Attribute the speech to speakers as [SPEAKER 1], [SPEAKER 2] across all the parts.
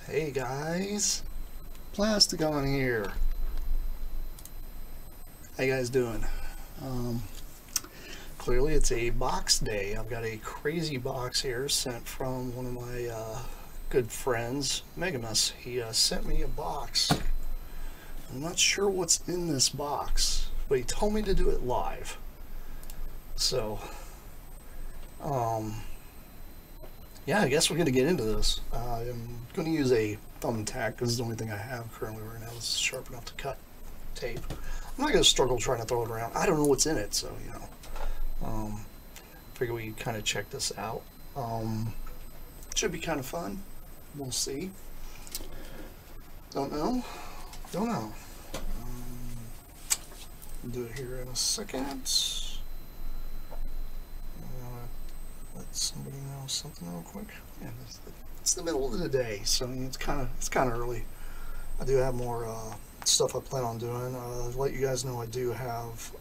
[SPEAKER 1] Hey guys, Plasticon here. How you guys doing? Clearly it's a box day. I've got a crazy box here sent from one of my good friends, Megamus. He sent me a box. I'm not sure what's in this box, but he told me to do it live. So, yeah, I guess we're going to get into this. I'm going to use a thumbtack because it's the only thing I have currently right now. This is sharp enough to cut tape. I'm not going to struggle trying to throw it around. I don't know what's in it, so, you know. Figure we kind of check this out. Should be kind of fun. We'll see. Don't know. Don't know. I'll do it here in a second. Let somebody know something real quick. Yeah, it's the middle of the day, so it's kind of early. I do have more stuff I plan on doing. To let you guys know, I do have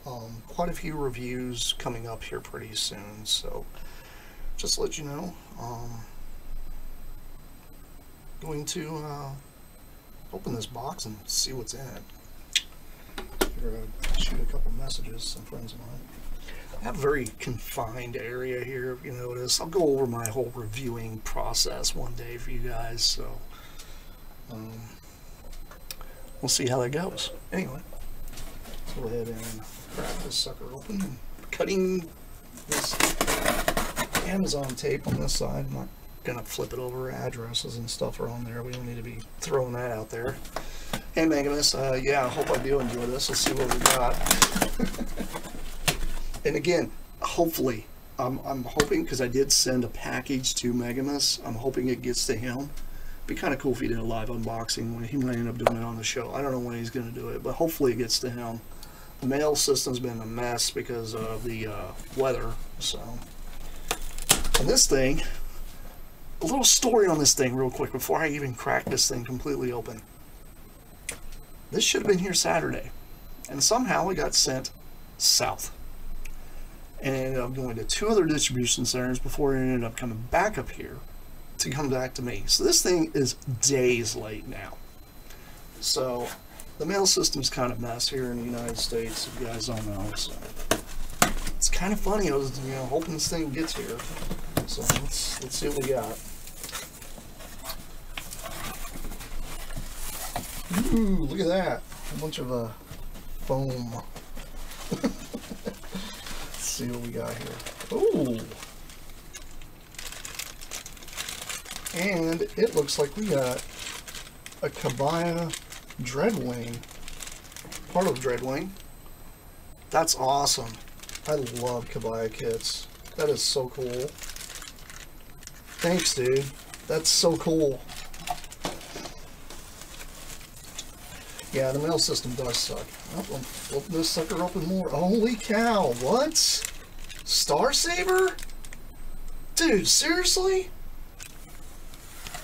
[SPEAKER 1] quite a few reviews coming up here pretty soon. So just to let you know, going to open this box and see what's in it. Figure I'd shoot a couple messages, some friends of mine. I have a very confined area here, if you notice. I'll go over my whole reviewing process one day for you guys, so we'll see how that goes. Anyway, let's go ahead and crack this sucker open. I'm cutting this Amazon tape on this side. I'm not gonna flip it over. Addresses and stuff are on there. We don't need to be throwing that out there. Hey Megamus, yeah, I hope I do enjoy this. Let's see what we got. And again, hopefully, I'm hoping, because I did send a package to Megamus, I'm hoping it gets to him. It'd be kind of cool if he did a live unboxing. When he might end up doing it on the show. I don't know when he's going to do it, but hopefully it gets to him. The mail system's been a mess because of the weather. So, and this thing, a little story on this thing real quick before I even crack this thing completely open. This should have been here Saturday, and somehow it got sent south. And it ended up going to 2 other distribution centers before it ended up coming back up here to come back to me. So this thing is days late now. So the mail system's kind of messed here in the United States, if you guys don't know. So it's kind of funny. I was, hoping this thing gets here. So let's see what we got. Ooh, look at that! A bunch of foam. See what we got here. Ooh. And it looks like we got a Kabaya Dreadwing. Part of Dreadwing. That's awesome. I love Kabaya kits. That is so cool. Thanks, dude. That's so cool. Yeah, the mail system does suck. Oh, I'll flip this sucker open more. Holy cow, what? Star Saber? Dude, seriously?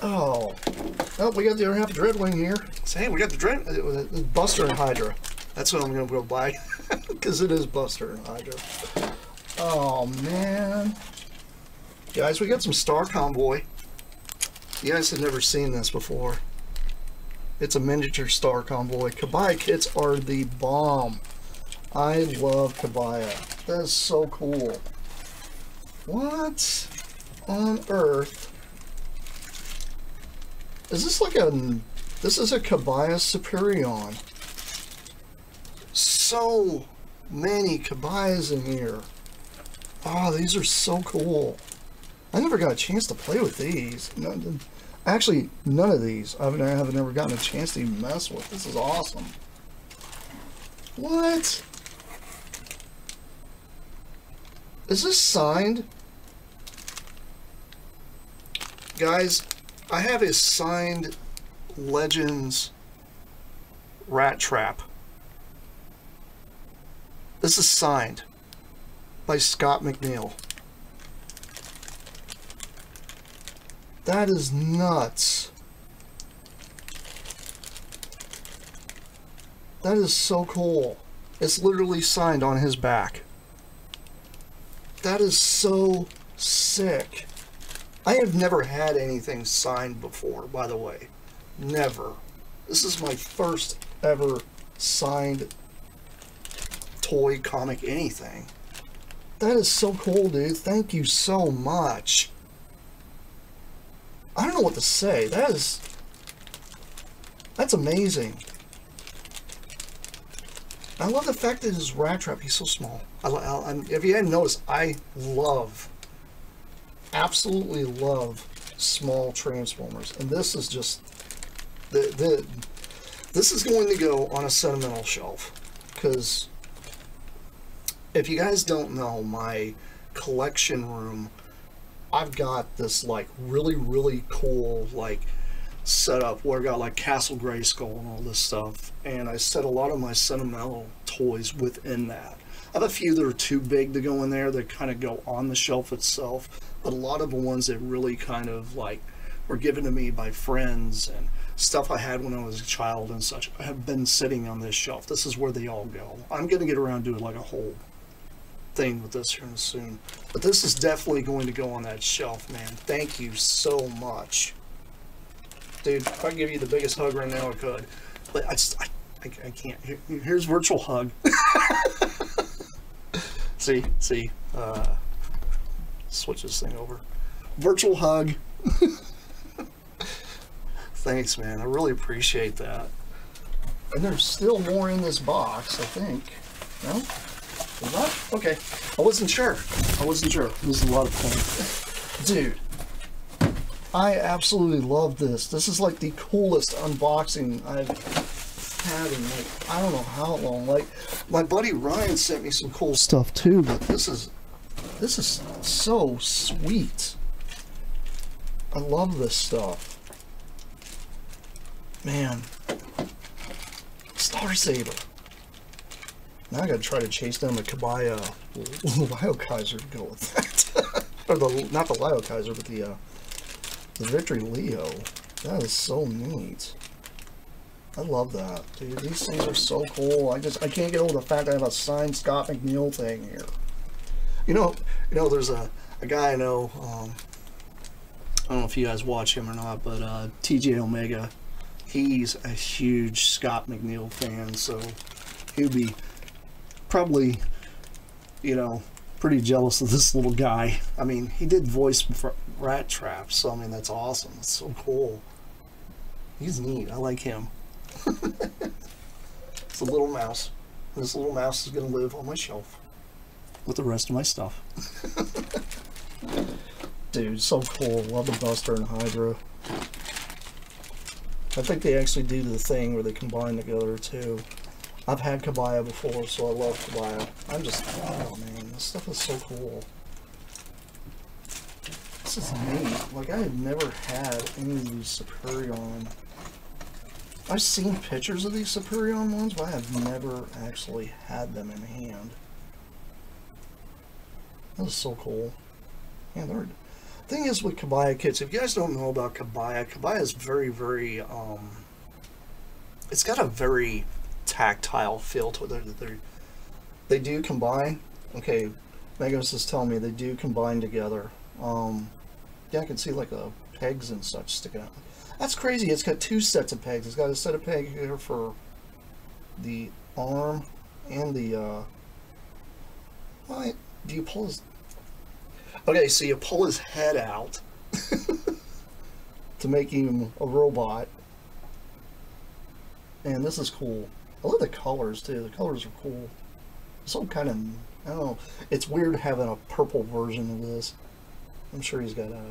[SPEAKER 1] Oh. Oh, we got the other half of Dreadwing here. So, hey, we got the Buster and Hydra. That's what I'm going to go buy. Because it is Buster and Hydra. Oh, man. Guys, we got some Star Convoy. You guys have never seen this before. It's a miniature Star Convoy. Kabaya kits are the bomb. I love Kabaya. That is so cool. What on earth? Is this like a... This is a Kabaya Superion. So many Kabayas in here. Oh, these are so cool. I never got a chance to play with these. Actually, none of these I haven't ever gotten a chance to even mess with. This is awesome. What? Is this signed? Guys, I have a signed Legends Rat Trap. This is signed by Scott McNeil. That is nuts. That is so cool. It's literally signed on his back. That is so sick. I have never had anything signed before, by the way. Never. This is my first ever signed toy, comic, anything. That is so cool, dude. Thank you so much. I don't know what to say. That's amazing. I love the fact that his rat trap, he's so small. If you hadn't noticed, I absolutely love small Transformers. And this is just, this is going to go on a sentimental shelf. Because if you guys don't know, my collection room, I've got this like really cool like setup where I got like Castle Grayskull and all this stuff, and I set a lot of my sentimental toys within that. I have a few that are too big to go in there that kind of go on the shelf itself, but a lot of the ones that really kind of like were given to me by friends and stuff I had when I was a child and such have been sitting on this shelf. This is where they all go. I'm gonna get around doing like a whole thing with this here soon, but this is definitely going to go on that shelf, man. Thank you so much, dude. If I could give you the biggest hug right now, I could, but I can't. Here's virtual hug. see, switch this thing over. Virtual hug. Thanks, man. I really appreciate that. And there's still more in this box, I think. No? Is that? Okay. I wasn't sure. This is a lot of fun. Dude, I absolutely love this. This is like the coolest unboxing I've had in like, I don't know how long. Like, my buddy Ryan sent me some cool stuff too, but this is so sweet. I love this stuff. Man. Star Saber. Now I gotta try to chase down the Kabaya Lio Kaiser to go with that. Or not the Lio Kaiser, but the Victory Leo. That is so neat. I love that, dude. These things are so cool. I can't get over the fact that I have a signed Scott McNeil thing here. You know, there's a guy I know, I don't know if you guys watch him or not, but TJ Omega, he's a huge Scott McNeil fan, so he'd be probably, pretty jealous of this little guy. I mean, he did voice Rat Trap, so I mean, that's awesome. It's so cool. He's neat. I like him. It's a little mouse. This little mouse is going to live on my shelf with the rest of my stuff. Dude, so cool. Love the Buster and Hydra. I think they actually do the thing where they combine together too. I've had Kabaya before, so I love Kabaya. Oh man, this stuff is so cool. This is neat. Like, I have never had any of these Superion. I've seen pictures of these Superion ones, but I have never actually had them in hand. That is so cool. Man, the thing is with Kabaya kits, if you guys don't know about Kabaya, Kabaya is very, it's got a very tactile feel to it. They do combine. Okay, Megas is telling me they do combine together. Yeah, I can see like the pegs and such sticking out. That's crazy. It's got two sets of pegs. It's got a set of pegs here for the arm and the why do you pull his... Okay, so you pull his head out to make him a robot. And this is cool. I love the colors too. The colors are cool. Some kind of, I don't know. It's weird having a purple version of this. I'm sure he's got a...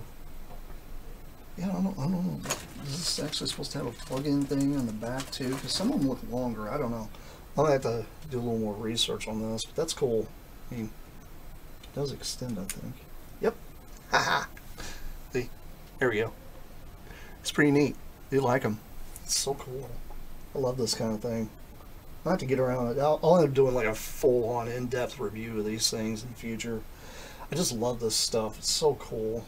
[SPEAKER 1] Yeah, I don't know. Is this actually supposed to have a plug-in thing on the back too? Because some of them look longer. I don't know. I'm going to have to do a little more research on this. But that's cool. I mean, it does extend, I think. Yep. Haha. See? There we go. It's pretty neat. You like them. It's so cool. I love this kind of thing. I'll have to get around it. I'll end up doing like a full-on in-depth review of these things in the future. I just love this stuff. It's so cool.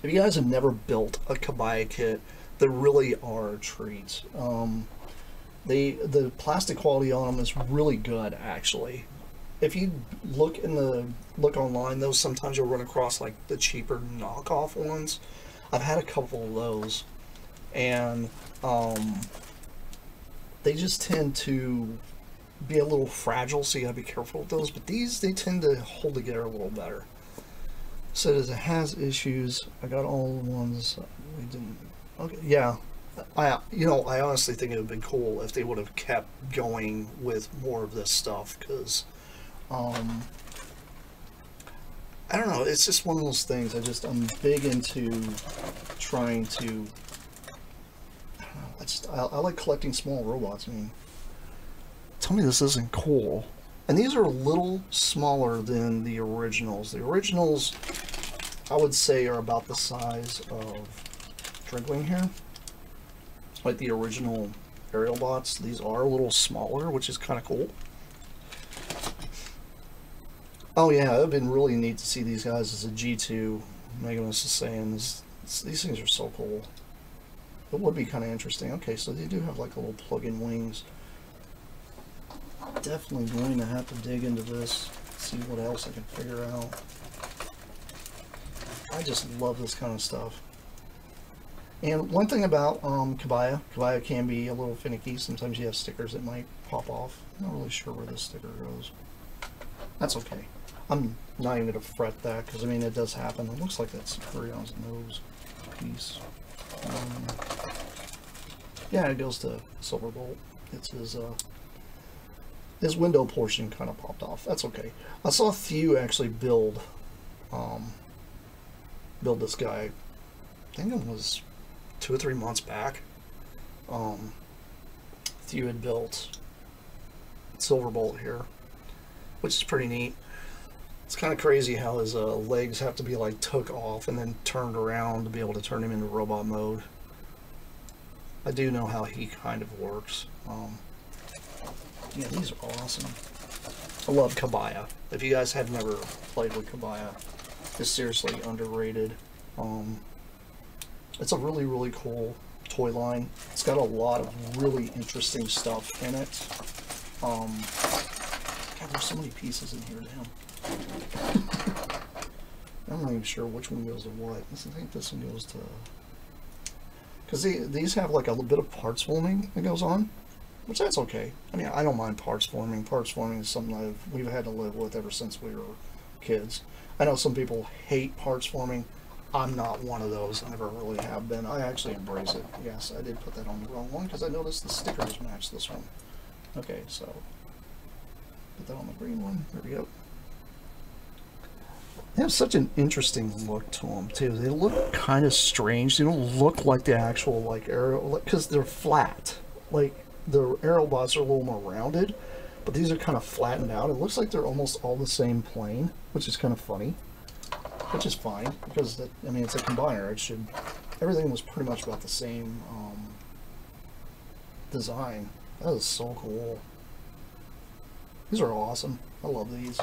[SPEAKER 1] If you guys have never built a Kabaya kit, they really are a treat. The plastic quality on them is really good, actually. if you look online, though, sometimes you'll run across like the cheaper knockoff ones. I've had a couple of those, and they just tend to be a little fragile, so you gotta be careful with those. But these, they tend to hold together a little better. So it has issues. I got all the ones we didn't. Okay, yeah. I honestly think it would have been cool if they would have kept going with more of this stuff, because I don't know, it's just one of those things. I'm big into trying to, I don't know, I like collecting small robots. I mean, tell me this isn't cool. And these are a little smaller than the originals. The originals, I would say, are about the size of Drinkwing here. Like the original aerial bots. These are a little smaller, which is kind of cool. Oh yeah, it would have been really neat to see these guys as a G2. Megan was just saying, these things are so cool. It would be kind of interesting. Okay, so they do have like a little plug-in wings. Definitely going to have to dig into this, see what else I can figure out. I just love this kind of stuff. And one thing about Kabaya can be a little finicky. Sometimes you have stickers that might pop off. I'm not really sure where this sticker goes. That's okay. I'm not even going to fret that, because I mean, it does happen. It looks like that's Furion's nose piece. Yeah, it goes to Silverbolt. It's his window portion kind of popped off. That's okay. I saw Thew actually build this guy. I think it was 2 or 3 months back. Thew had built Silverbolt here, which is pretty neat. It's kind of crazy how his legs have to be like took off and then turned around to be able to turn him into robot mode. I do know how he kind of works. Yeah, these are awesome. I love Kabaya. If you guys have never played with Kabaya, it's seriously underrated. It's a really, really cool toy line. It's got a lot of really interesting stuff in it. God, there's so many pieces in here, damn. I'm not even sure which one goes to what. I think this one goes to... Because these have like a little bit of parts forming that goes on, which that's okay. I mean, I don't mind parts forming. Parts forming is something we've had to live with ever since we were kids. I know some people hate parts forming. I'm not one of those. I never really have been. I actually embrace it. Yes, I did put that on the wrong one because I noticed the stickers match this one. Okay, so put that on the green one. There we go. They have such an interesting look to them too. They look kind of strange. They don't look like the actual like aerial, because they're flat. Like the aerial bots are a little more rounded, but these are kind of flattened out. It looks like they're almost all the same plane, which is kind of funny. Which is fine, because I mean, it's a combiner. It should, everything was pretty much about the same design. That is so cool. These are awesome. I love these.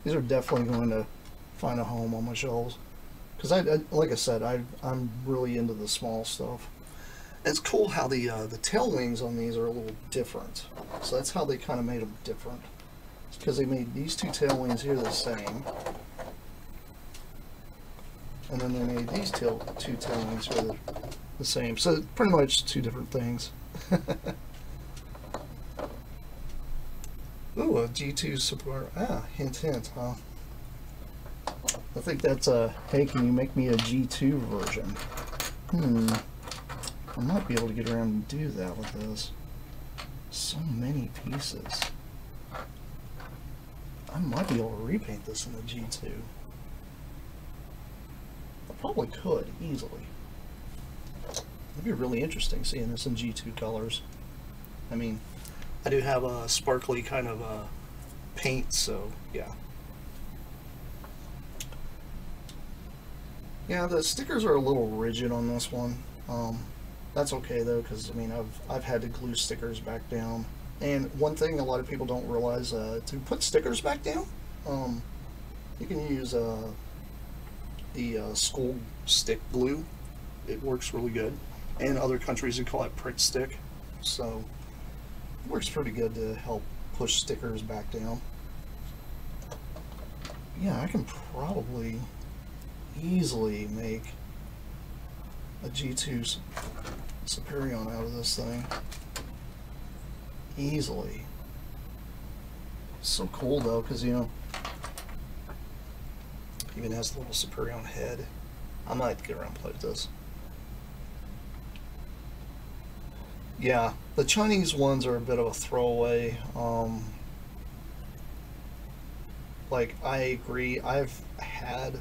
[SPEAKER 1] These are definitely going to find a home on my shelves, because like I said, I'm really into the small stuff. And it's cool how the tail wings on these are a little different. So that's how they kind of made them different. It's because they made these two tail wings here the same. And then they made these two tail wings here the same. So pretty much two different things. Ooh, a G2 support. Ah, hint, hint, huh? I think that's a, hey, can you make me a G2 version? I might be able to get around and do that with this. So many pieces. I might be able to repaint this in the G2. Probably could, easily. It'd be really interesting seeing this in G2 colors. I mean, I do have a sparkly kind of paint, so yeah. Yeah, the stickers are a little rigid on this one. That's okay though, because I mean, I've had to glue stickers back down. And one thing a lot of people don't realize, to put stickers back down, you can use the school stick glue. It works really good. And other countries would call it prick stick. So it works pretty good to help push stickers back down. yeah, I can probably easily make a G2 Superion out of this thing. Easily. So cool though, because you know, even has the little Superion head. I might get around and play with this. Yeah, the Chinese ones are a bit of a throwaway. Like, I agree. I've had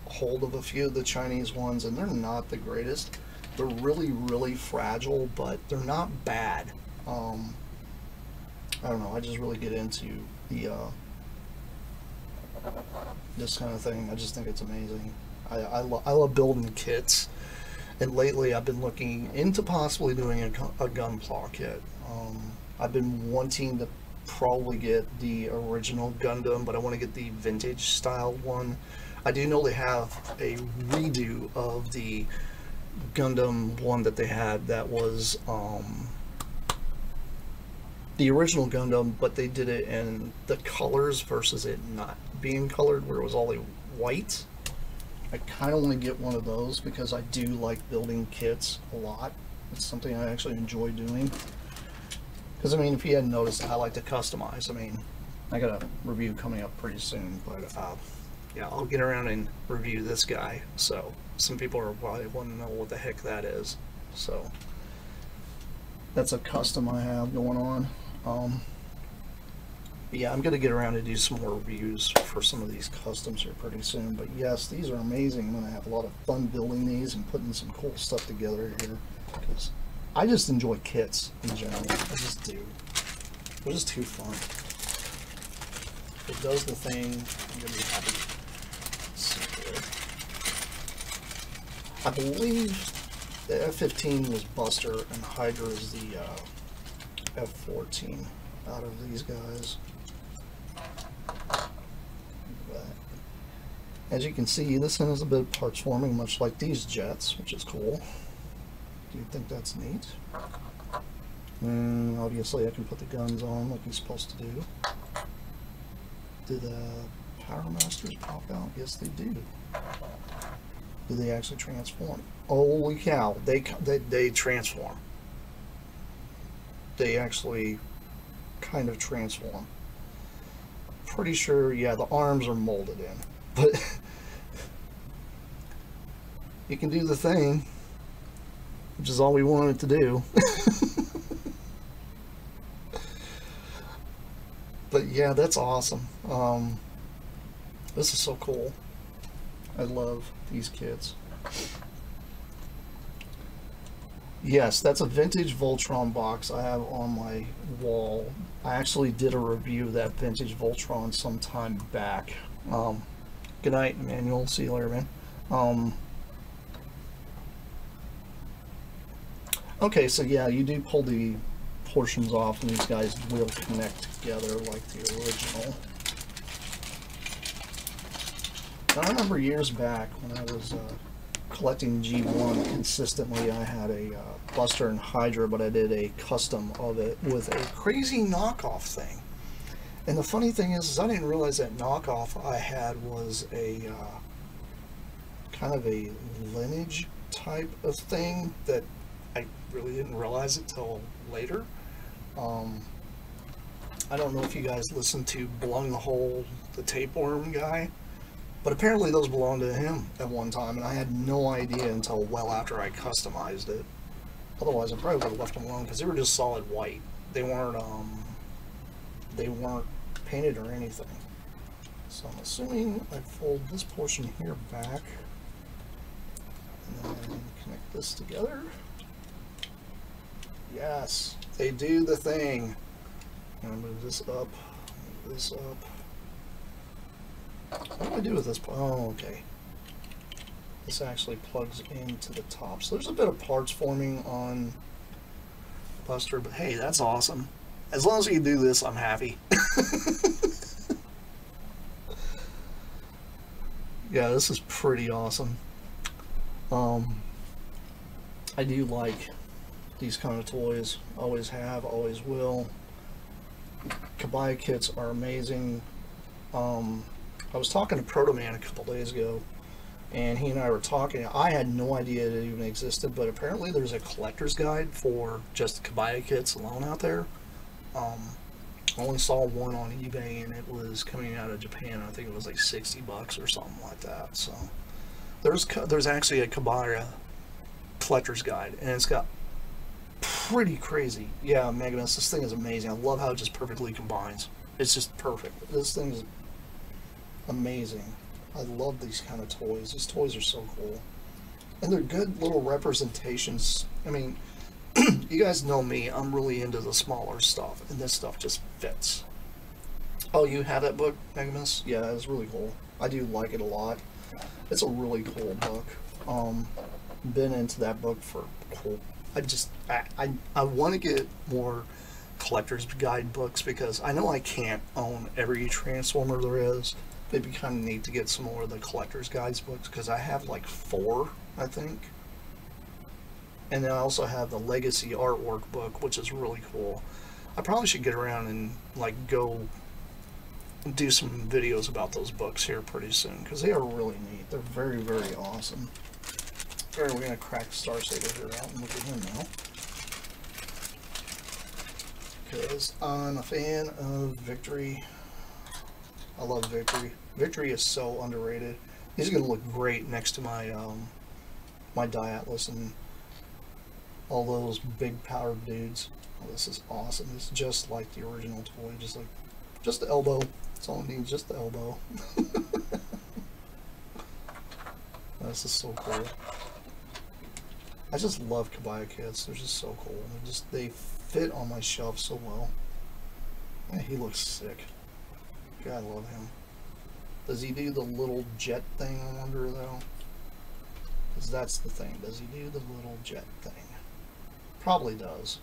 [SPEAKER 1] hold of a few of the Chinese ones, and they're not the greatest. They're really, really fragile, but they're not bad. I don't know. I just really get into the this kind of thing. I just think it's amazing. I love building kits, and lately I've been looking into possibly doing a Gunpla kit. I've been wanting to probably get the original Gundam, but I want to get the vintage style one. I do know they have a redo of the Gundam one that they had that was the original Gundam, but they did it in the colors versus it not being colored, where it was all white. I kind of want to get one of those because I do like building kits a lot. It's something I actually enjoy doing. Because, I mean, if you hadn't noticed, I like to customize. I mean, I got a review coming up pretty soon, but yeah, I'll get around and review this guy. So, some people are probably wanting to know what the heck that is. So, that's a custom I have going on. Yeah, I'm going to get around and do some more reviews for some of these customs here pretty soon. But yes, these are amazing. I'm going to have a lot of fun building these and putting some cool stuff together here. Because I just enjoy kits in general. I just do. They're just too fun. If it does the thing, I'm going to be happy. Let's see here. I believe the F-15 was Buster and Hydra is the F-14 out of these guys. As you can see, this one has a bit of parts forming, much like these jets, which is cool. Do you think that's neat? Obviously, I can put the guns on like you're supposed to do. Do the Power Masters pop out? Yes, they do. Do they actually transform? Holy cow! They transform. They actually kind of transform. Pretty sure, yeah, the arms are molded in, but you can do the thing, which is all we wanted to do. But yeah, that's awesome. This is so cool. I love these kits. Yes, that's a vintage Voltron box I have on my wall. I actually did a review of that vintage Voltron some time back. Good night, Emmanuel. See you later, man. Okay, so yeah, you do pull the portions off and these guys will connect together like the original. Now, I remember years back when I was collecting G1 consistently, I had a Buster and Hydra, but I did a custom of it with a crazy knockoff thing. And the funny thing is I didn't realize that knockoff I had was a kind of a lineage type of thing that I really didn't realize it till later. I don't know if you guys listened to Belong the Hole, the tapeworm guy, but apparently those belonged to him at one time, and I had no idea until well after I customized it. Otherwise, I probably would have left them alone because they were just solid white. They weren't painted or anything. So I'm assuming I fold this portion here back and then connect this together. Yes, they do the thing. I'm gonna move this up, move this up. What do I do with this? Oh, okay. This actually plugs into the top. So there's a bit of parts forming on Buster, but hey, that's awesome. As long as you do this, I'm happy. Yeah, this is pretty awesome. I do like these kind of toys. Always have, always will. Kabaya kits are amazing. I was talking to Proto Man a couple days ago, and he and I were talking. I had no idea it even existed, but apparently there's a collector's guide for just Kabaya kits alone out there. I only saw one on eBay, and it was coming out of Japan. I think it was like $60 or something like that. So there's actually a Kabaya collector's guide, and it's got pretty crazy. Yeah, Magnus, this thing is amazing. I love how it just perfectly combines. It's just perfect. This thing is amazing. I love these kind of toys. These toys are so cool. And they're good little representations. I mean, you guys know me. I'm really into the smaller stuff, and this stuff just fits. Oh, you have that book, Magnus? Yeah, it's really cool. I do like it a lot. It's a really cool book. Been into that book for cool. I want to get more collector's guide books, because I know I can't own every Transformer there is. It'd be kind of neat to get some more of the collector's guides books, because I have like 4, I think. And then I also have the Legacy artwork book, which is really cool. I probably should get around and like go do some videos about those books here pretty soon, because they are really neat. They're very, very awesome. Alright, we're going to crack Star Saber here out and look at him now, because I'm a fan of Victory. I love Victory. Victory is so underrated. He's going to look great next to my my Diatlas and all those big powered dudes. Oh, this is awesome. It's just like the original toy, just the elbow. That's all it needs, just the elbow. This is so cool. I just love Kabaya kits. They're just so cool. They fit on my shelf so well. Yeah, he looks sick. God, I love him. Does he do the little jet thing, I wonder, though? Because that's the thing. Does he do the little jet thing? Probably does.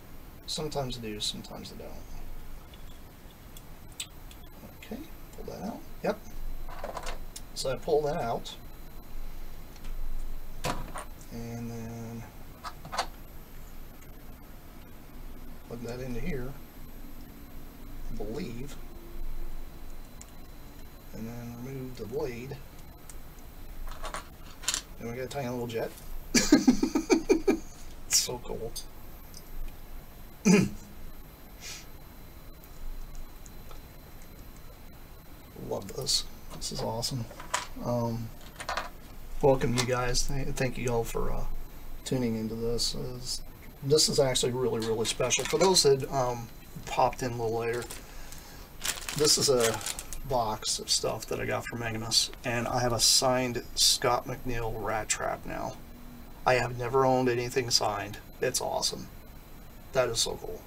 [SPEAKER 1] Sometimes they do, sometimes they don't. Okay, pull that out. Yep. So I pull that out. And then plug that into here, I believe. And then remove the blade. And we got a tiny little jet. It's so cool. Love this. This is awesome. Welcome, you guys. Thank you all for tuning into this. This is actually really, really special. For those that popped in a little later, this is a box of stuff that I got from Magnus, and I have a signed Scott McNeil Rat Trap now. I have never owned anything signed. It's awesome. That is so cool.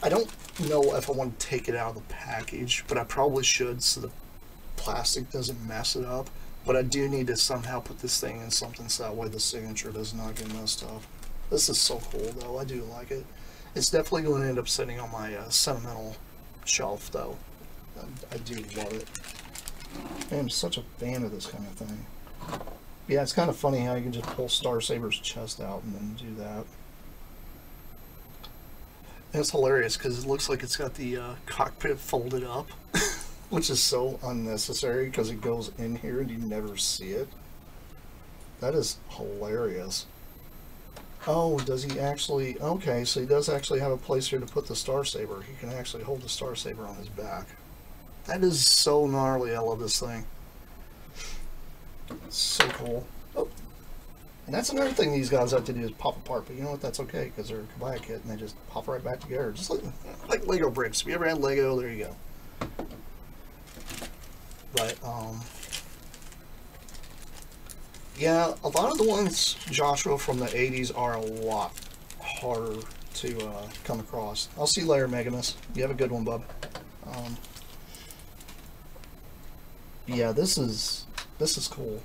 [SPEAKER 1] I don't know if I want to take it out of the package, but I probably should, so the plastic doesn't mess it up. But I do need to somehow put this thing in something so that way the signature does not get messed up. This is so cool, though. I do like it. It's definitely going to end up sitting on my sentimental shelf, though. I do love it. I am such a fan of this kind of thing. Yeah, it's kind of funny how you can just pull Star Saber's chest out and then do that. And it's hilarious because it looks like it's got the cockpit folded up, which is so unnecessary because it goes in here and you never see it. That is hilarious. Oh, does he actually... Okay, so he does actually have a place here to put the Star Saber. He can actually hold the Star Saber on his back. That is so gnarly. I love this thing. It's so cool. Oh. And that's another thing these guys like to do is pop apart, but you know what? That's okay because they're a Kabaya kit and they just pop right back together. Just like Lego bricks. If you ever had Lego, there you go. But, yeah, a lot of the ones, Joshua, from the 80s are a lot harder to come across. I'll see you later, Megamus. You have a good one, bub. Yeah, this is cool.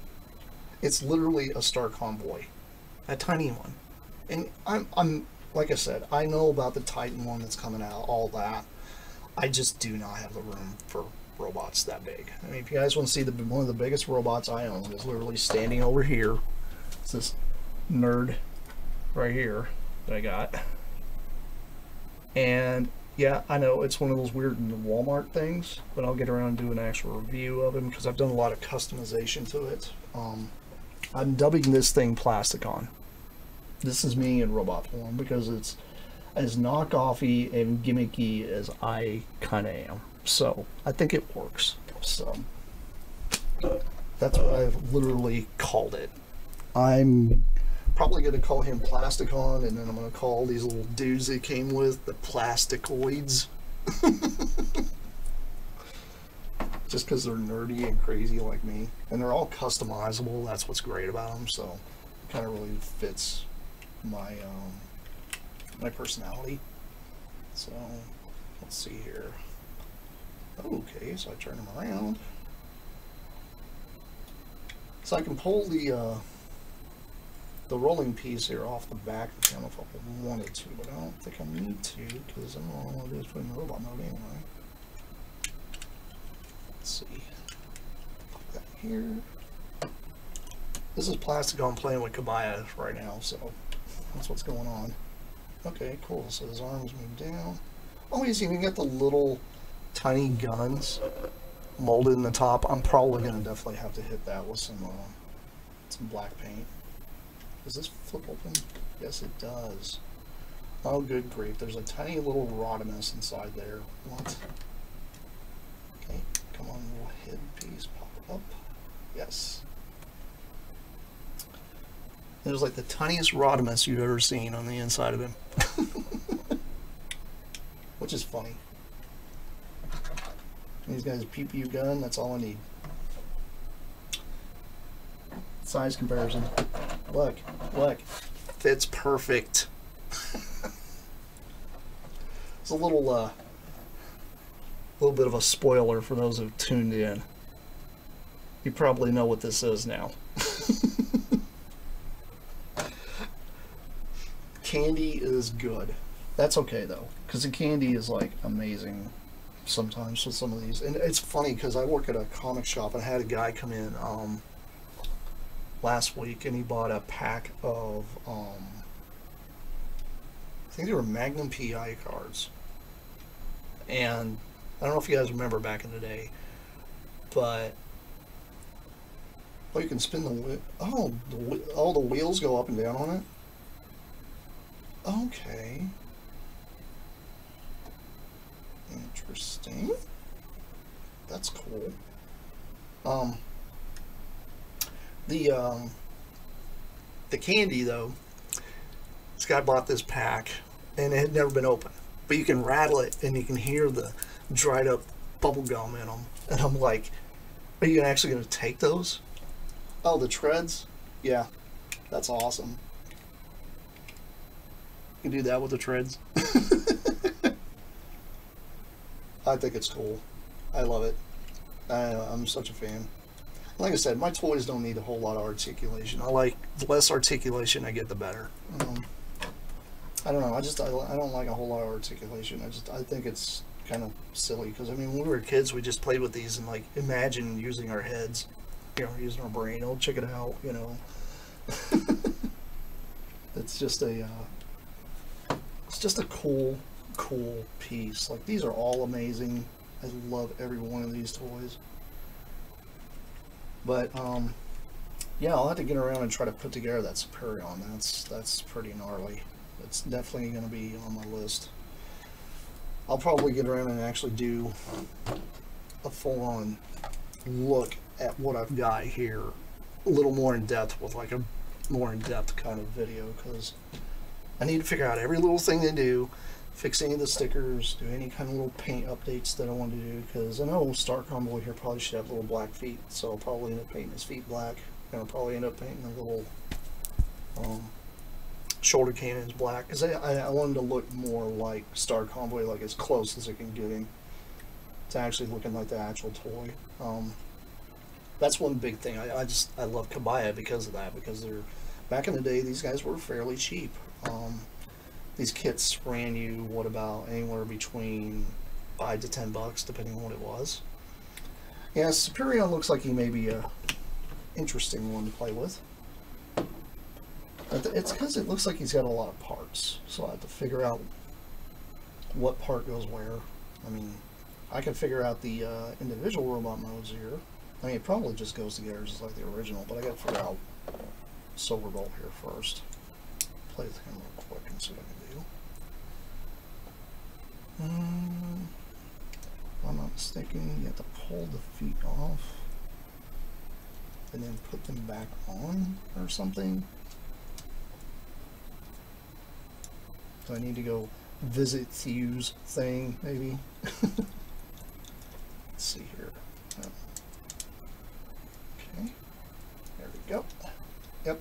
[SPEAKER 1] It's literally a Star Convoy, a tiny one. And I'm like I said, I know about the Titan one that's coming out, all that. I just do not have the room for robots that big. I mean, if you guys want to see one of the biggest robots I own is literally standing over here. It's this nerd right here that I got. And Yeah, I know it's one of those weird Walmart things, but I'll get around and do an actual review of him because I've done a lot of customization to it. I'm dubbing this thing Plasticon. This is me in robot form because it's as knockoffy and gimmicky as I kind of am. So I think it works. So that's what I've literally called it. I'm probably going to call him Plasticon, and then I'm going to call these little dudes they came with the Plasticoids. Just because they're nerdy and crazy like me. And they're all customizable. That's what's great about them. So it kind of really fits my my personality. So let's see here. Okay, so I turn them around. So I can pull the rolling piece here off the back of the camera if I wanted to, but I don't think I need to because all I want to do is put in the robot mode anyway. Let's see. Put that here. This is Plasticon playing with Kabaya right now, so that's what's going on. Okay, cool. So his arms move down. Oh, he's even got the little tiny guns molded in the top. I'm probably going to definitely have to hit that with some black paint. Does this flip open? Yes, it does. Oh, good grief. There's a tiny little Rodimus inside there. What? Okay, come on, little head piece. Pop it up. Yes. There's like the tiniest Rodimus you've ever seen on the inside of him. Which is funny. These guys PPU gun, that's all I need. Size comparison. Look, look. Fits perfect. It's a little bit of a spoiler for those who've tuned in. You probably know what this is now. Candy is good. That's okay though, because the candy is like amazing sometimes with some of these. And it's funny because I work at a comic shop and I had a guy come in last week and he bought a pack of I think they were Magnum PI cards. And I don't know if you guys remember back in the day, but oh, you can spin the wheel. Oh, all the wheels go up and down on it. Okay. Interesting. That's cool. The candy though, this guy bought this pack and it had never been opened, but you can rattle it and you can hear the dried up bubble gum in them. And I'm like, are you actually going to take those? Oh, the treads? Yeah, that's awesome. You can do that with the treads. I think it's cool. I love it. I'm such a fan. Like I said, my toys don't need a whole lot of articulation. I like the less articulation I get, the better. I don't know. I don't like a whole lot of articulation. I think it's kind of silly because I mean, when we were kids, we just played with these and like imagine using our heads, you know, using our brain. Oh, check it out, you know. It's just a cool piece. Like these are all amazing. I love every one of these toys. But yeah, I'll have to get around and try to put together that Superion. That's pretty gnarly. It's definitely going to be on my list. I'll probably get around and actually do a full-on look at what I've got here, a little more in depth with like a more in-depth kind of video, because I need to figure out every little thing they do, fix any of the stickers, do any kind of little paint updates that I want to do, because I know Star Convoy here probably should have little black feet, so I'll probably end up painting his feet black, and I'll probably end up painting the little shoulder cannons black, because I want him to look more like Star Convoy, like as close as I can get him to actually looking like the actual toy. That's one big thing. I love Kabaya because of that, because they're, back in the day, these guys were fairly cheap. These kits ran you, what, about anywhere between $5 to $10 depending on what it was. Yeah, Superion looks like he may be a interesting one to play with. It's because it looks like he's got a lot of parts, so I have to figure out what part goes where. I mean, I can figure out the individual robot modes here. I mean, it probably just goes together just like the original, but I gotta figure out Silverbolt here first. Play with him real quick and see what I can do. If I'm not mistaken, you have to pull the feet off and then put them back on or something. So I need to go visit Theo's thing, maybe. Let's see here. Okay, there we go. Yep,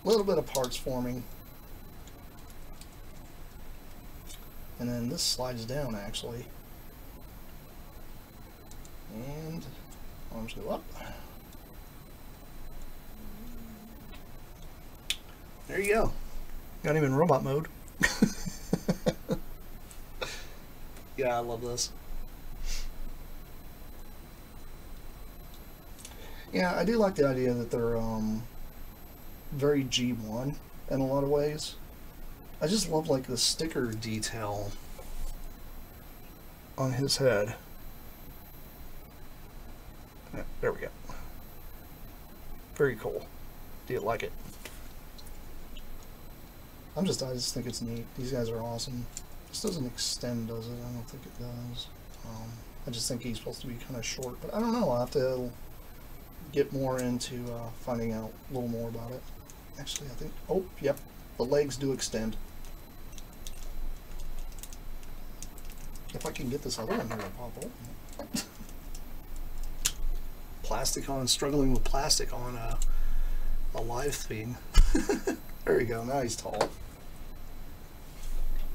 [SPEAKER 1] a little bit of parts forming. And then this slides down actually. And arms go up. There you go. Got him in robot mode. Yeah, I love this. Yeah, I do like the idea that they're very G1 in a lot of ways. I just love like the sticker detail on his head. There we go. Very cool. Do you like it? I just think it's neat. These guys are awesome. This doesn't extend, does it? I don't think it does. I just think he's supposed to be kind of short, but I don't know. I'll have to get more into finding out a little more about it. Actually, I think, oh, yep, the legs do extend. If I can get this other one here to pop open. Plasticon, struggling with plastic on a live feed. There we go, now he's tall.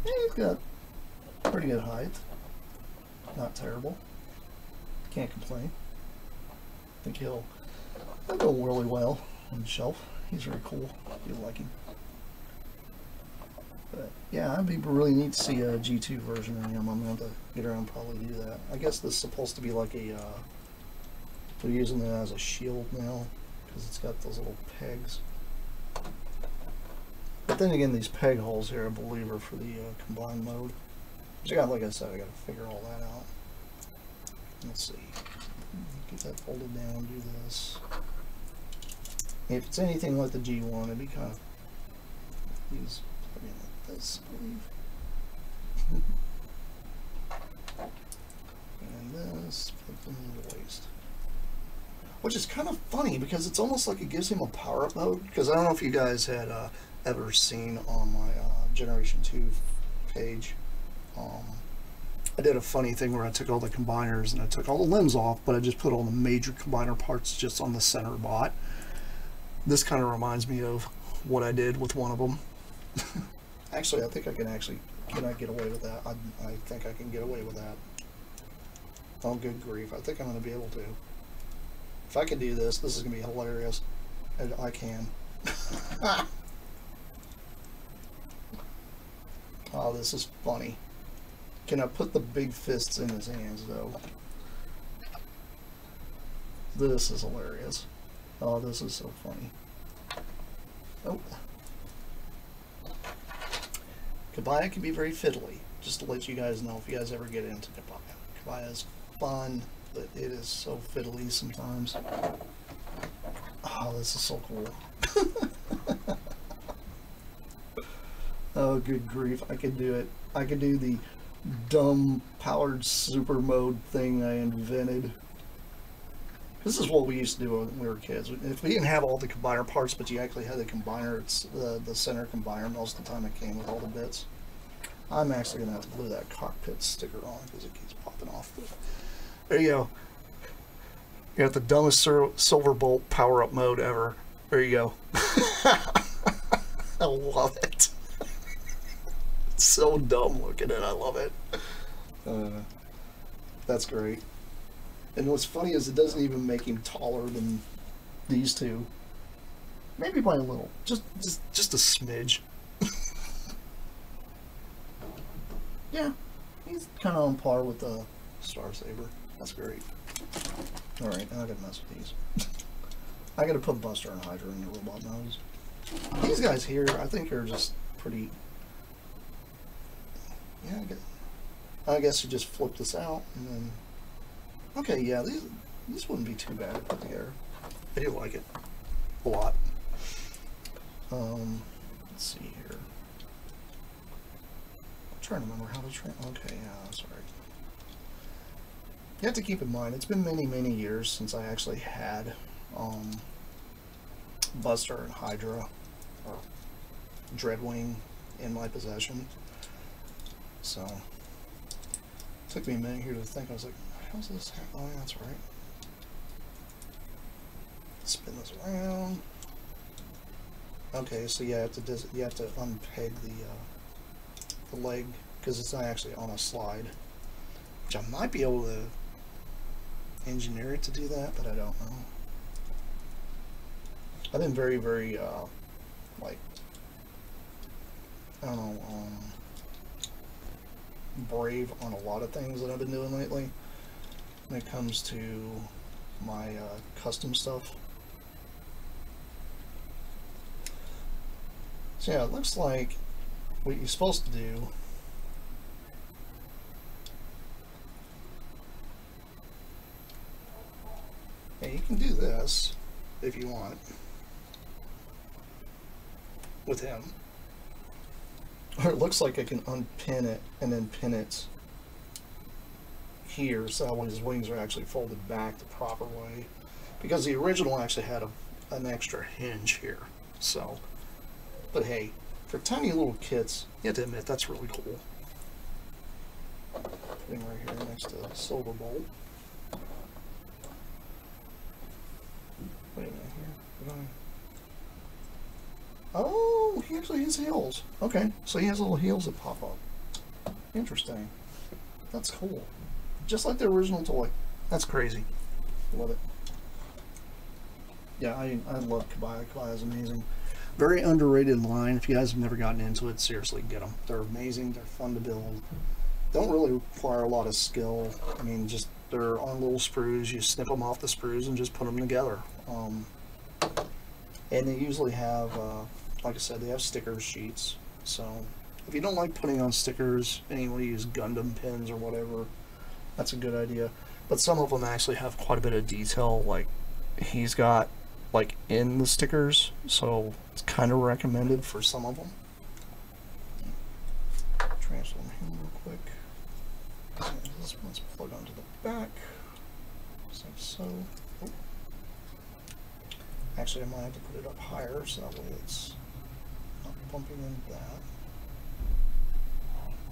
[SPEAKER 1] Yeah, he's got pretty good height. Not terrible. Can't complain. I think he'll go really well on the shelf. He's very cool. If you like him. But yeah, it'd be really neat to see a G2 version of him. I'm going to have to get around and probably do that. I guess this is supposed to be like a, they're using it as a shield now because it's got those little pegs. But then again, these peg holes here, I believe, are for the combined mode. So I got, like I said, I got to figure all that out. Let's see. Get that folded down, do this. If it's anything like the G1, it'd be kind of use something like this, I believe. And this, put them in the waist. Which is kind of funny because it's almost like it gives him a power-up mode. Because I don't know if you guys had ever seen on my Generation 2 page. I did a funny thing where I took all the combiners and I took all the limbs off, but I just put all the major combiner parts just on the center bot. This kind of reminds me of what I did with one of them. Actually, I think I can can I get away with that? I think I can get away with that. Oh, good grief. I think I'm going to be able to. If I can do this, this is going to be hilarious. And I can. Oh, this is funny. Can I put the big fists in his hands, though? This is hilarious. Oh, this is so funny. Oh. Kabaya can be very fiddly, just to let you guys know if you guys ever get into Kabaya. Kabaya is fun, but it is so fiddly sometimes. Oh, this is so cool. Oh, good grief. I could do it. I could do the dumb powered super mode thing I invented. This is what we used to do when we were kids. If we didn't have all the combiner parts, but you actually had the combiner, it's the center combiner, most of the time it came with all the bits. I'm actually going to have to glue that cockpit sticker on because it keeps popping off. There you go. You got the dumbest Silverbolt power-up mode ever. There you go. I love it. It's so dumb looking at it. I love it. That's great. And what's funny is it doesn't even make him taller than these two. Maybe by a little. Just a smidge. Yeah. He's kind of on par with the Star Saber. That's great. Alright, now I gotta mess with these. I gotta put Buster and Hydra in the robot modes. These guys here, I think are just pretty... Yeah, I guess you just flip this out and then, okay, yeah, these wouldn't be too bad to put together. I do like it a lot. Let's see here. I'm trying to remember how to train. Okay, yeah, that's right. You have to keep in mind, it's been many years since I actually had Buster and Hydra or Dreadwing in my possession. So it took me a minute here to think. I was like, how's this happen? Oh, yeah, that's right. Spin this around. Okay, so you have to unpeg the leg because it's not actually on a slide, which I might be able to engineer it to do that, but I don't know. I've been very like, I don't know, brave on a lot of things that I've been doing lately when it comes to my custom stuff. So yeah, it looks like what you're supposed to do and you can do this if you want with him, or it looks like I can unpin it and then pin it here so that way his wings are actually folded back the proper way, because the original actually had an extra hinge here. So, but hey, for tiny little kits, you have to admit that's really cool. Putting right here next to the silver bolt. Wait a minute here. Oh, he actually has heels. Okay, so he has little heels that pop up. Interesting. That's cool. Just like the original toy. That's crazy. Love it. Yeah, I love Kabaya. Kabaya is amazing. Very underrated line. If you guys have never gotten into it, seriously, get them. They're amazing. They're fun to build. Don't really require a lot of skill. I mean, just they're on little sprues. You snip them off the sprues and just put them together. And they usually have, like I said, they have sticker sheets. So if you don't like putting on stickers and you want to use Gundam pins or whatever, that's a good idea. But some of them actually have quite a bit of detail, like he's got like in the stickers, so it's kind of recommended for some of them. Transfer them here real quick. And this one's plug onto the back, just like so. Oh. Actually, I might have to put it up higher so that way it's not bumping into that.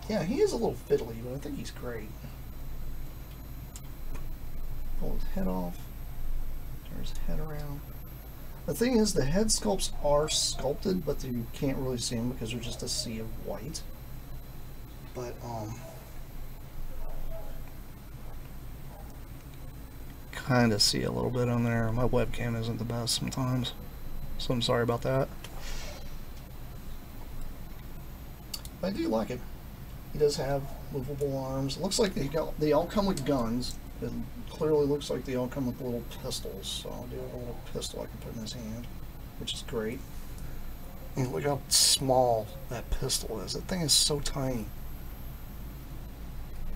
[SPEAKER 1] Yeah, he is a little fiddly, but I think he's great. Pull his head off. Turn his head around. The thing is, the head sculpts are sculpted, but you can't really see them because they're just a sea of white. But, kind of see a little bit on there. My webcam isn't the best sometimes, so I'm sorry about that. But I do like it. He does have movable arms. It looks like they all come with guns. It clearly looks like they all come with little pistols. So I'll do a little pistol I can put in his hand, which is great. And look how small that pistol is. That thing is so tiny.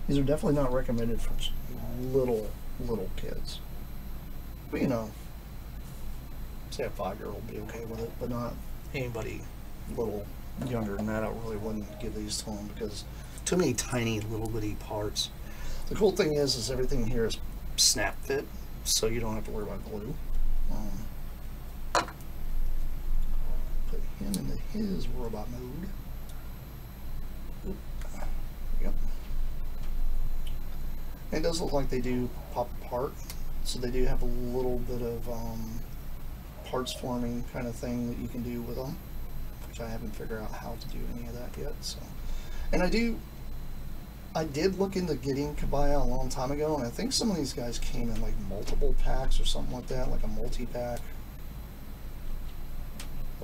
[SPEAKER 1] These are definitely not recommended for little kids. But you know, say a 5-year-old will be okay with it, but not anybody little younger than that. I really wouldn't give these to them because too many tiny little bitty parts. The cool thing is everything here is snap fit, so you don't have to worry about glue. Put him into his robot mode. Oop. Yep. It does look like they do pop apart, so they do have a little bit of parts forming kind of thing that you can do with them, which I haven't figured out how to do any of that yet. So, and I did look into getting Kabaya a long time ago, and I think some of these guys came in like multiple packs or something like that, like a multi-pack.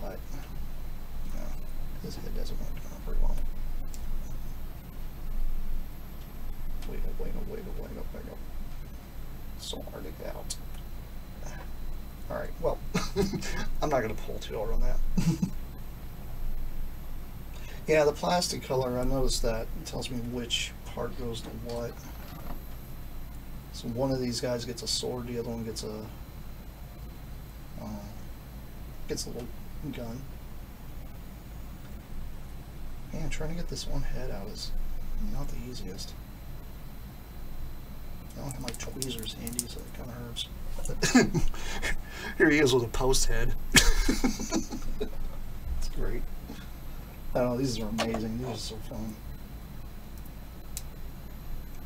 [SPEAKER 1] But yeah, his head doesn't work out very well. Wait up. So hard to get out. Alright, well, I'm not going to pull too hard on that. Yeah, the plastic color, I noticed that. It tells me which part goes to what. So one of these guys gets a sword, the other one gets a little gun. Man, trying to get this one head out is not the easiest. I don't have my tweezers handy, so it kind of hurts. Here he is with a post head. It's great. I don't know, these are amazing. These are so fun.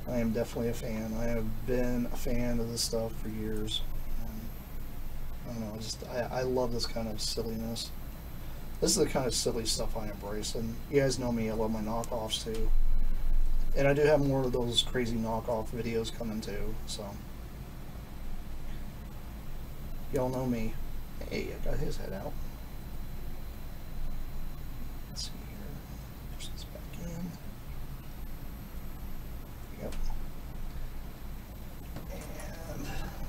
[SPEAKER 1] I am definitely a fan. I have been a fan of this stuff for years. I don't know, I love this kind of silliness. This is the kind of silly stuff I embrace, and you guys know me, I love my knockoffs too. And I do have more of those crazy knockoff videos coming too, so. Y'all know me. Hey, I got his head out. Let's see here. Push this back in. Yep. And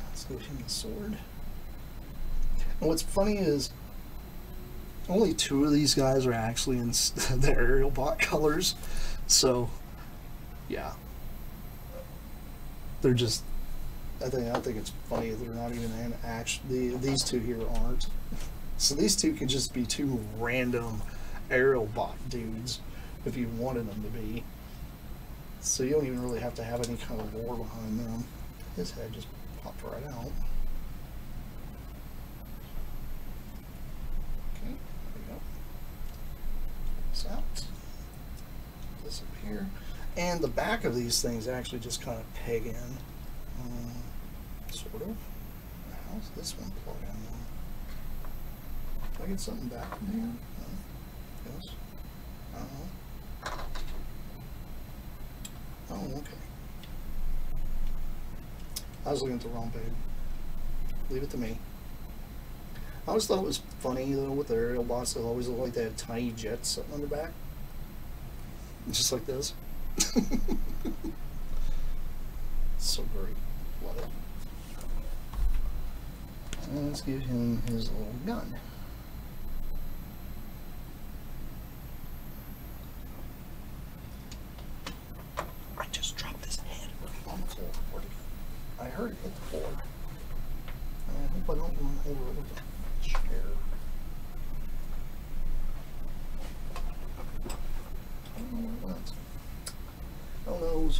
[SPEAKER 1] let's give him the sword. And what's funny is only 2 of these guys are actually in the aerial bot colors, so yeah, they're just. I think it's funny that they're not even in action. These 2 here aren't. So these 2 could just be 2 random aerial bot dudes if you wanted them to be. So you don't even really have to have any kind of lore behind them. His head just popped right out. Okay, there we go. This out. Disappear. And the back of these things actually just kind of peg in. Sort of. How's this one plug in though? Did I get something back from here? No. Yes. I don't know. Oh, okay. I was looking at the wrong page. Leave it to me. I always thought it was funny though with the aerial bots, they always look like they had tiny jets sitting on their back. Just like this. So great. Love it. And let's give him his little gun. I just dropped his head on the floor. I heard it hit the floor. I hope I don't run over it with a chair. I don't know where it went. Who knows?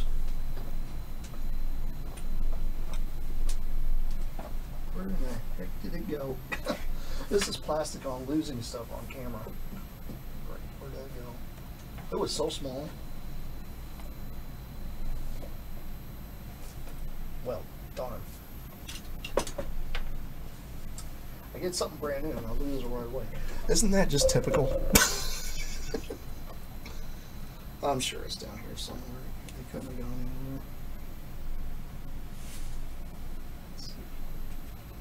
[SPEAKER 1] Where in the heck did it go? This is Plasticon losing stuff on camera. Great, where'd that go? It was so small. Well, darn. I get something brand new and I'll lose it right away. Isn't that just typical? I'm sure it's down here somewhere. They couldn't have gone anywhere.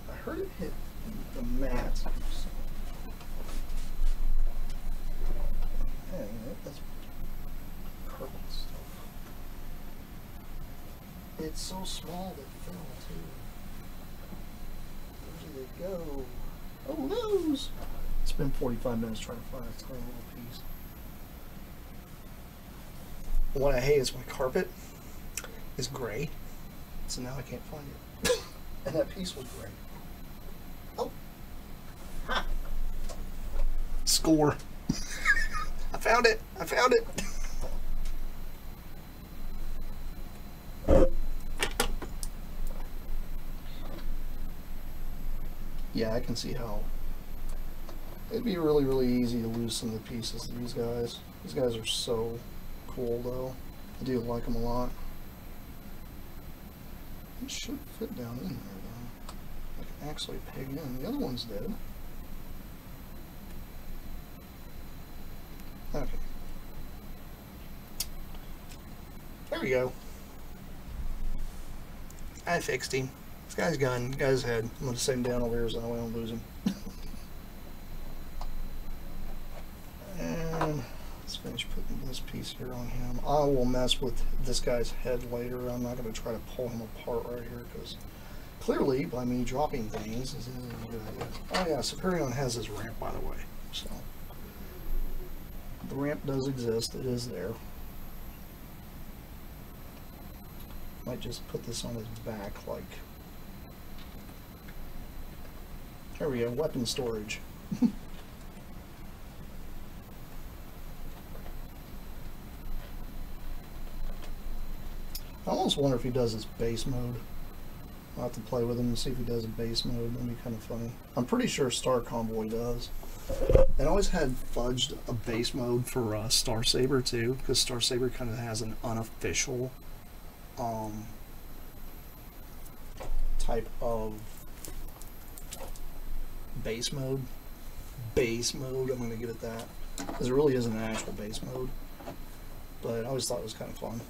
[SPEAKER 1] I heard it hit the mat. So. Dang, that's carpet stuff. It's so small that it fell too. Where did it go? Oh no! It's been 45 minutes trying to find a tiny little piece. What I hate is my carpet is gray, so now I can't find it. And that piece was gray. Oh! Ha! Score! I found it! I found it! Yeah, I can see how it'd be really, really easy to lose some of the pieces of these guys. These guys are so cool, though. I do like them a lot. It should fit down in there, though. I can actually peg in. The other one's dead. Okay. There we go. I fixed him. This guy's gone. This guy's head. I'm going to set him down over here so that way I don't lose him. And let's finish putting this piece here on him. I will mess with this guy's head later. I'm not going to try to pull him apart right here because clearly by me dropping things isn't a good idea. Oh yeah, Superion has his ramp, by the way. So the ramp does exist. It is there. Might just put this on his back, like, there we go, weapon storage. I almost wonder if he does his base mode. I'll have to play with him and see if he does a base mode. That'd be kind of funny. I'm pretty sure Star Convoy does. And I always had fudged a base mode for Star Saber too, because Star Saber kind of has an unofficial type of base mode. Base mode, I'm going to give it that, because it really isn't an actual base mode. But I always thought it was kind of fun.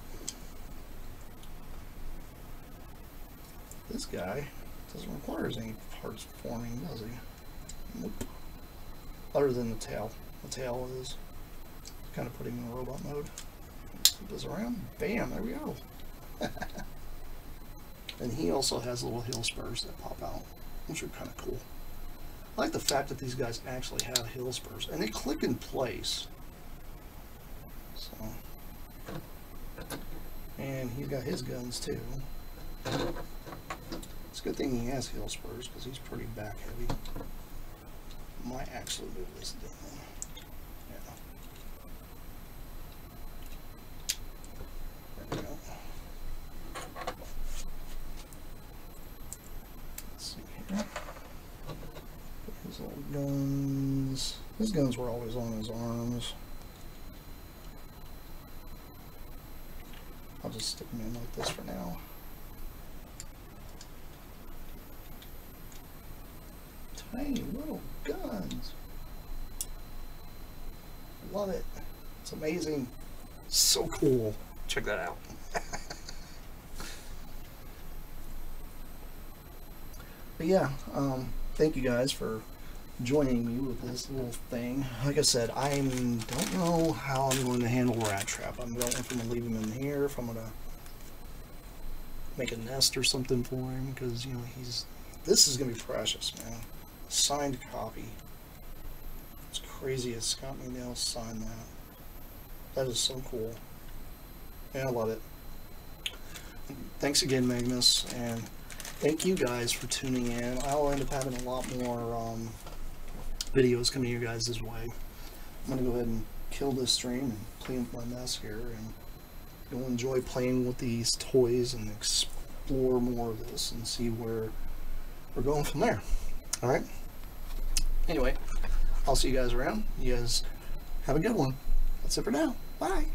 [SPEAKER 1] This guy doesn't require any parts forming, does he? Nope. Other than the tail. The tail is kind of putting him in robot mode. Flip this around. Bam, there we go. And he also has little heel spurs that pop out, which are kind of cool. I like the fact that these guys actually have heel spurs, and they click in place. So, and he's got his guns too. It's a good thing he has heel spurs because he's pretty back heavy. Might actually move this down. Yeah. There we go. Let's see here. Put his little guns. His guns were always on his arms. I'll just stick them in like this for now. Tiny little guns. Love it. It's amazing. So cool. Check that out. But yeah, thank you guys for joining me with this little thing. Like I said, I don't know how I'm going to handle Rat Trap. I don't know if I'm going to leave him in here, if I'm going to make a nest or something for him, because, you know, this is going to be precious, man. Signed copy. It's crazy as Scott McNeil signed that. That is so cool. Yeah, I love it. Thanks again, Magnus, and thank you guys for tuning in. I'll end up having a lot more videos coming your guys' way. I'm going to go ahead and kill this stream and clean up my mess here, and you'll enjoy playing with these toys and explore more of this and see where we're going from there. Alright? Anyway, I'll see you guys around. You guys have a good one. That's it for now. Bye.